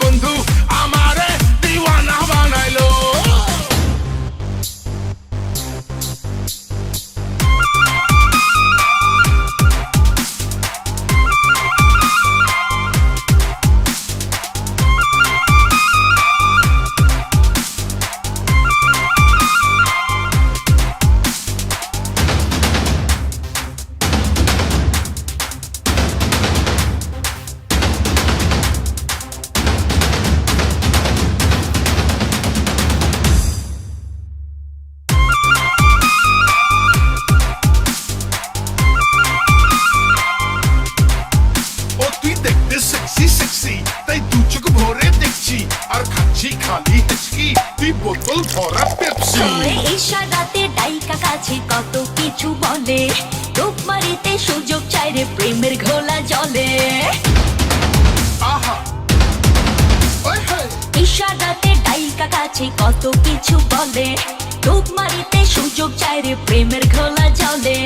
বন্ধু আমারে দিওয়ানা বানাইলো। সেক্সি সেক্সি তাই দু চোখ ভরে দেখছি আর খাচ্ছি খালি হেঁচকি তুই বোতল ভরা পেপসি। ইশারাতে ডাইকা কাছে কত কিছু বলে, রূপ মারিতে সুযোগ চাই রে প্রেমের ঘোলা জলে। আহা ওই হে ইশারাতে ডাইকা কাছে কত কিছু বলে, রূপ মারিতে সুযোগ চাই রে প্রেমের ঘোলা জলে।